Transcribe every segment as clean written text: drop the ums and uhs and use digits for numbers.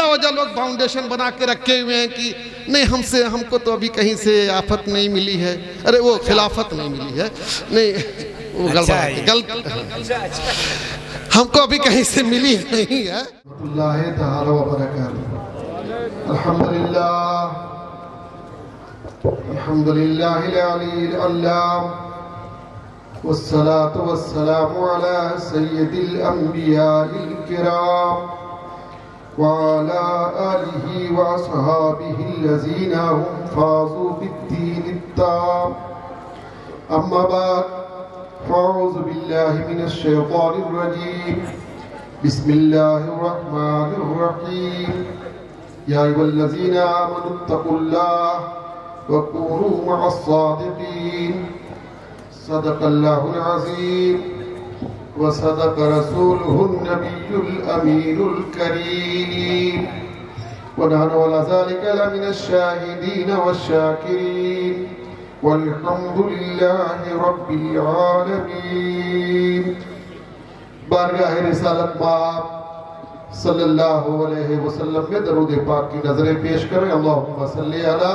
वजह लोग फाउंडेशन बना के रखे हुए हैं कि नहीं हमको तो अभी कहीं से आफत नहीं मिली है, अरे वो खिलाफत नहीं मिली है, नहीं वो गलत हमको अभी कहीं से मिली नहीं है। वस्सलातु वस्सलामु अला सय्यदिल अंबियाइल किराम व अला आलिहि व अस्हाबिहि लज़ीना हुम फाज़ू बिद्दीनित ताम। अम्मा बाद फ़अऊज़ु बिल्लाहि मिनश शैतानिर रजीम। बिस्मिल्लाहिर रहमानिर रहीम। या अय्युहल्लज़ीना आमनुत्तक़ुल्लाह व कूनू मअस सादिक़ीन। सदक़ल्लाहुल अज़ीम व सदक़ रसूलुहुन नबियुल अमीनुल करीम व नहनु अला ज़ालिका लमिनश शाहिदीन वश्शाकिरीन वल्हम्दुलिल्लाहि रब्बिल आलमीन। बारगाह रिसालत बाब सल्लल्लाहु अलैहि वसल्लम में दरूद पाक की नजरें पेश करें। अल्लाहुम्मा सल्ली अला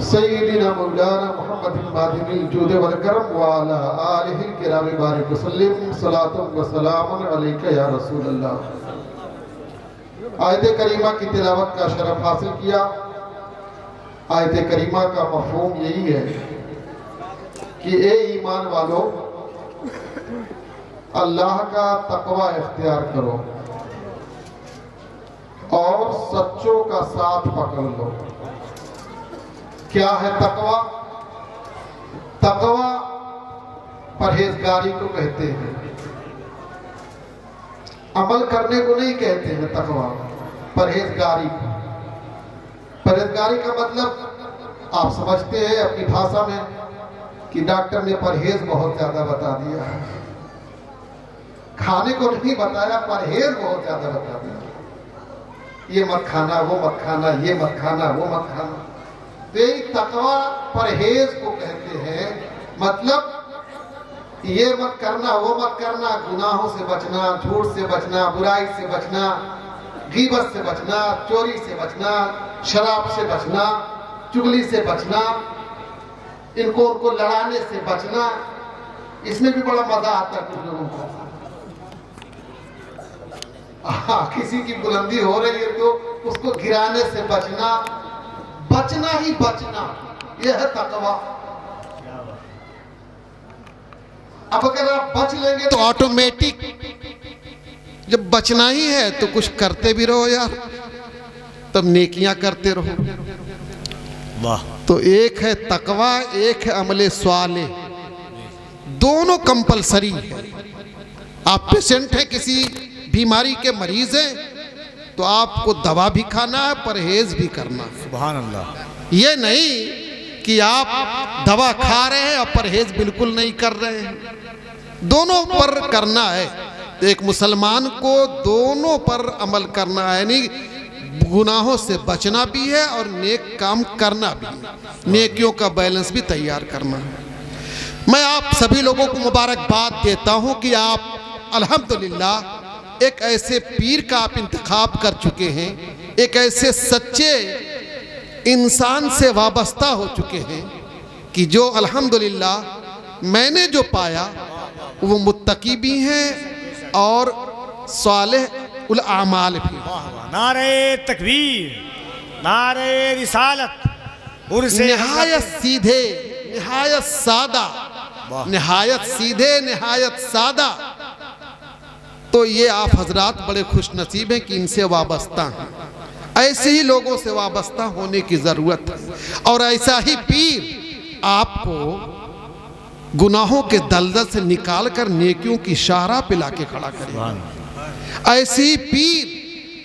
सय्यिदिना मौलाना मुहम्मदिन मादिनिल जूद वल करम व अला आलिहि किराम बारिक वसल्लम सलातु व सलामुन अलैका या रसूल अल्लाह। आयत करीमा की तिलावत का शरफ हासिल किया। आयत करीमा का मफहूम यही है कि ए ईमान वालों, अल्लाह का तकवा इख्तियार करो और सच्चों का साथ पकड़ लो। क्या है तकवा? तकवा परहेजगारी को कहते हैं, अमल करने को नहीं कहते हैं। तकवा परहेजगारी को। परहेजगारी का मतलब आप समझते हैं अपनी भाषा में कि डॉक्टर ने परहेज बहुत ज्यादा बता दिया, खाने को नहीं बताया, परहेज बहुत ज्यादा बता दिया। ये मत खाना, वो मत खाना, ये मत खाना, वो मत खाना। तो तकवा परहेज को कहते हैं। मतलब ये मत करना, वो मत करना, गुनाहों से बचना, झूठ से बचना, बुराई से बचना, गीबत से बचना, चोरी से बचना, शराब से बचना, चुगली से बचना, इनको उनको लड़ाने से बचना। इसमें भी बड़ा मजा आता है कुछ लोगों को। किसी की बुलंदी हो रही है तो उसको गिराने से बचना, बचना ही बचना, यह है तकवा। अब अगर आप बच लेंगे तो ऑटोमेटिक, जब बचना ही है तो कुछ करते भी रहो यार, तब नेकियां करते रहो। वाह। तो एक है तकवा, एक है अमले स्वाले, दोनों कंपलसरी है। आप पेशेंट हैं, किसी बीमारी के मरीज हैं, तो आपको दवा भी खाना है, परहेज भी करना है। सुभान अल्लाह। ये नहीं कि आप दवा खा रहे हैं और परहेज बिल्कुल नहीं कर रहे हैं, दोनों पर करना है। तो एक मुसलमान को दोनों पर अमल करना है, यानी गुनाहों से बचना भी है और नेक काम करना भी है, नेकियों का बैलेंस भी तैयार करना है। मैं आप सभी लोगों को मुबारकबाद देता हूं कि आप अल्हम्दुलिल्लाह एक ऐसे पीर का आप इंतखाब कर चुके हैं, एक ऐसे सच्चे इंसान से वाबस्ता हो चुके हैं कि जो अल्हम्दुलिल्लाह मैंने जो पाया वो मुत्तकी भी हैं और सालेह उल आमाल भी। नारे तकबीर, नारे रिसालत। निहायत सीधे, निहायत सादा, निहायत सीधे, निहायत सादा। तो ये आप हजरात बड़े खुश नसीब हैं कि इनसे वाबस्ता हैं। ऐसे ही लोगों से वाबस्ता होने की जरूरत है और ऐसा ही पीर आपको गुनाहों के दलदल से निकाल कर नेकियों की शाहराह पे लाके खड़ा करेगा। ऐसे ही पीर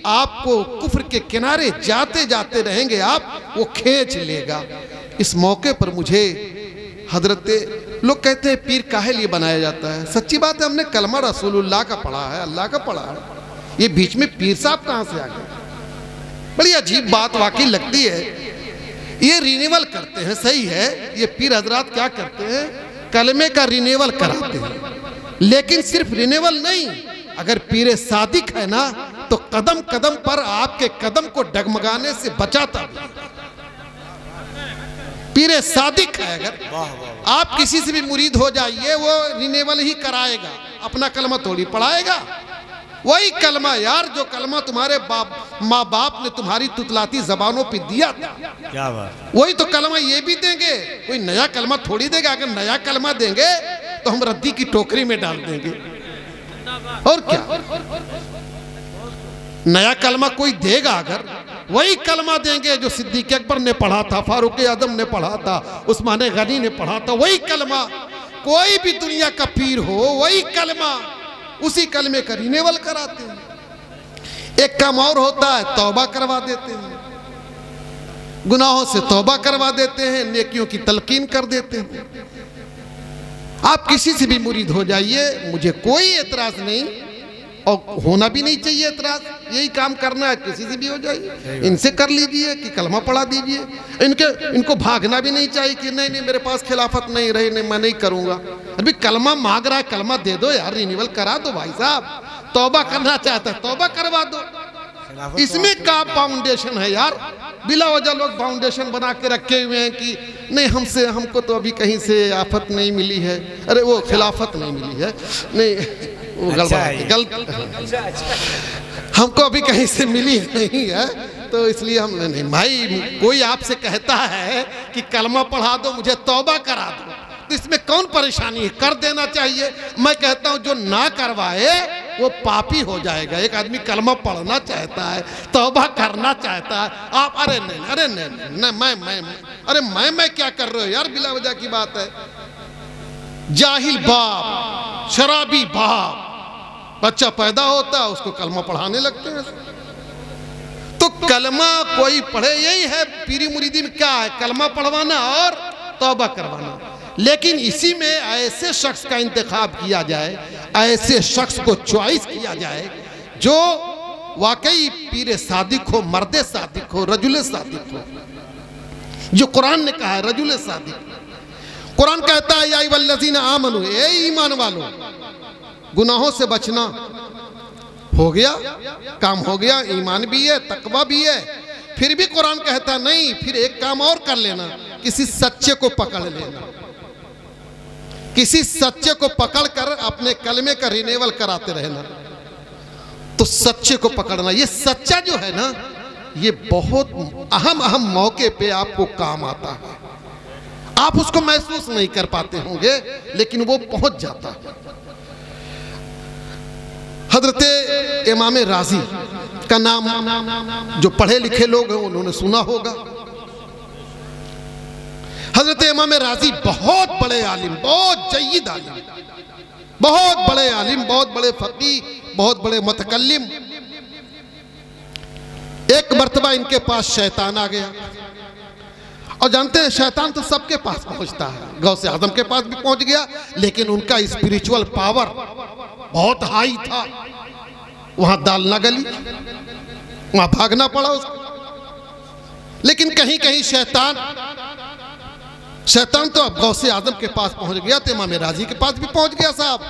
आपको कुफ्र के किनारे जाते जाते रहेंगे आप, वो खींच लेगा। इस मौके पर मुझे हजरत लोग कहते हैं पीर काहे लिए बनाया जाता है। सच्ची बात है, हमने कलमा रसूलुल्लाह का पढ़ा है, अल्लाह का पढ़ा है। ये बीच में पीर साहब कहाँ से आ गए? बड़ी अजीब बात वाकई लगती है। ये रिन्यूअल करते हैं, सही है, ये पीर हजरात क्या करते हैं, कलमे का रिन्यूअल कराते हैं। लेकिन सिर्फ रिन्यूअल नहीं, अगर पीर सादिक है ना तो कदम कदम पर आपके कदम को डगमगाने से बचाता भी। पीरे सादिक है, अगर आप किसी से भी मुरीद हो जाइए वो रिनेवल ही कराएगा, अपना कलमा थोड़ी पढ़ाएगा। वही कलमा यार जो कलमा तुम्हारे माँ बाप ने तुम्हारी तुतलाती जबानों पे दिया था, क्या बात, वही तो कलमा ये भी देंगे। कोई नया कलमा थोड़ी देगा। अगर नया कलमा देंगे तो हम रद्दी की टोकरी में डाल देंगे। और क्या नया कलमा कोई देगा? अगर वही कलमा देंगे जो सिद्दीक अकबर ने पढ़ा था, फारूक आजम ने पढ़ा था, उस्मान गनी ने पढ़ा था, वही कलमा। कोई भी दुनिया का पीर हो वही कलमा, उसी कलमे का रिन्यूअल कराते हैं। एक काम और होता है, तौबा करवा देते हैं, गुनाहों से तौबा करवा देते हैं, नेकियों की तलकीन कर देते हैं। आप किसी से भी मुरीद हो जाइए, मुझे कोई एतराज नहीं और होना भी नहीं चाहिए एतराज। यही काम करना है, किसी से भी हो जाइए, इनसे कर लीजिए कि कलमा पढ़ा दीजिए। इनको भागना भी नहीं चाहिए कि नहीं मेरे पास खिलाफत नहीं रही, नहीं मैं नहीं करूंगा। अभी कलमा मांग रहा है, कलमा दे दो यार, रिन्यूअल करा दो भाई साहब। तौबा करना चाहता है तौबा करवा दो। इसमें क्या फाउंडेशन है यार? बिला वजह लोग फाउंडेशन बना के रखे हुए हैं कि नहीं हमको तो अभी कहीं से आफत नहीं मिली है, अरे वो खिलाफत नहीं मिली है, नहीं वो गलत, हमको अभी कहीं से मिली नहीं है तो इसलिए हम नहीं। भाई कोई आपसे कहता है कि कलमा पढ़ा दो, मुझे तौबा करा दो, तो इसमें कौन परेशानी है? कर देना चाहिए। मैं कहता हूं जो ना करवाए वो पापी हो जाएगा। एक आदमी कलमा पढ़ना चाहता है, तौबा करना चाहता है, आप अरे नहीं मैं क्या कर रहे हो यार? बिला वजह की बात है। जाहिल बाप, शराबी बाप, बच्चा पैदा होता है उसको कलमा पढ़ाने लगते हैं। तो कलमा कोई पढ़े, यही है पीरी मुरीदी में क्या है, कलमा पढ़वाना और तौबा करवाना। लेकिन इसी में ऐसे शख्स का इंतखाब किया जाए, ऐसे शख्स को चॉइस किया जाए जो वाकई पीरे सादिक हो, मर्दे सादिक हो, रजुले सादिक हो, जो कुरान ने कहा है रजुले सादिक। कुरान कहता है या अय्युहल्लज़ीना आमनू, ए ईमान वालों, गुनाहों से बचना हो गया, काम हो गया, ईमान भी है, तकवा भी है। फिर भी कुरान कहता नहीं, फिर एक काम और कर लेना, किसी सच्चे को पकड़ लेना, किसी सच्चे को पकड़कर अपने कलमे का रिन्यूअल कराते रहना। तो सच्चे को पकड़ना, ये सच्चा जो है ना, ये बहुत अहम मौके पे आपको काम आता है। आप उसको महसूस नहीं कर पाते होंगे लेकिन वो पहुंच जाता है। हजरत इमाम राजी का नाम जो पढ़े लिखे लोग हैं उन्होंने सुना होगा। हजरत इमाम राजी बहुत बड़े आलिम, बहुत जय्यद आलिम, बहुत बड़े आलिम, बहुत बड़े फकीह, बहुत बड़े मुतकल्लिम। एक मर्तबा इनके पास शैतान आ गया, और जानते हैं शैतान तो सबके पास पहुंचता है, गौसे आजम के पास भी पहुंच गया, लेकिन उनका स्पिरिचुअल पावर बहुत हाई था। वहां दाल ना गली, वहां भागना पड़ा उसको। लेकिन कहीं कहीं शैतान तो अब गौसे आजम के पास पहुंच गया, तो इमाम राजी के पास भी पहुंच गया। साहब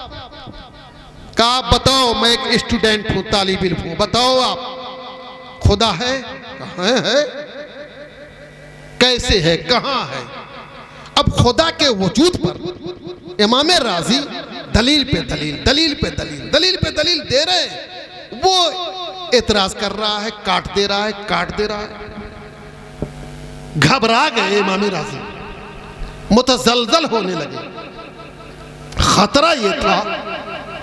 कहा बताओ, मैं एक स्टूडेंट हूं, तालिब इल्म हूं, बताओ आप खुदा है? कहाँ है? कैसे है? कहाँ है? अब खुदा के वजूद पर इमाम राजी दलील पे दलील, दलील पे दलील, दलील पे दलील दे रहे हैं। वो एतराज कर रहा है, काट दे रहा है, काट दे रहा है। घबरा गए इमाम राजी, मुतजलजल होने लगे। खतरा यह था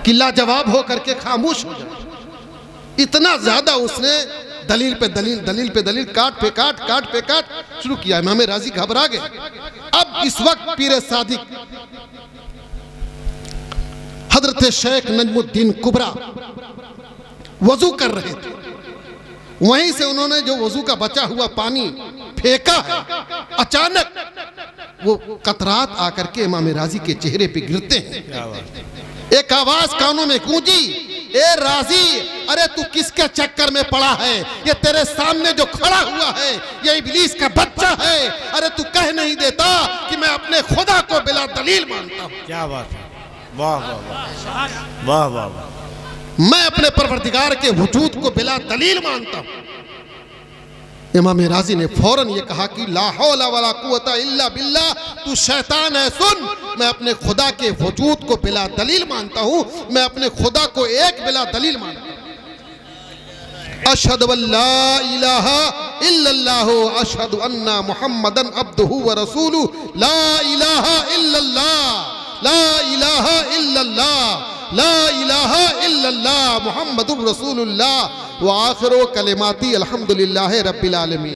कि लाजवाब होकर के खामोश हो जाए। इतना ज्यादा उसने दलील पे दलील, दलील पे दलील, काट पे काट, काट पे काट शुरू किया। इमाम राजी घबरा गए। अब इस वक्त पीरे सादिक हजरत शेख नजमुद्दीन कुबरा वजू कर रहे थे। वहीं से उन्होंने जो वजू का बचा हुआ पानी फेंका है, अचानक वो कतरात आकर के इमाम राजी के चेहरे पे गिरते हैं। एक आवाज कानों में गूंजी, ए राजी, अरे तू किसके चक्कर में पड़ा है? ये तेरे सामने जो खड़ा हुआ है ये इब्लीस का बच्चा है। अरे तू कह नहीं देता कि मैं अपने खुदा को बिला दलील मानता हूं। क्या बात है, वाह वाह वाह वाह वाह। मैं अपने परवरदिगार के वजूद को बिला दलील मानता हूं। इमाम राजी ने फौरन ये कहा कि ला हौला वला कुव्वता इल्ला बिल्लाह, तू शैतान है, सुन, मैं अपने खुदा के वजूद को बिला दलील मानता हूं, मैं अपने खुदा को एक बिला दलील मानता हूं। अशहदु अल्ला इलाहा इल्लल्लाह अशहदु अन्ना मुहम्मदन अब्दुहु व रसूलुहु, ला इलाहा इल्लल्लाह, ला इलाहा इल्लल्लाह, ला इलाहा इल्लल्लाह मुहम्मदुर रसूलुल्लाह व आखिरु कलिमाती अल्हम्दुलिल्लाहि रब्बिल आलमीन।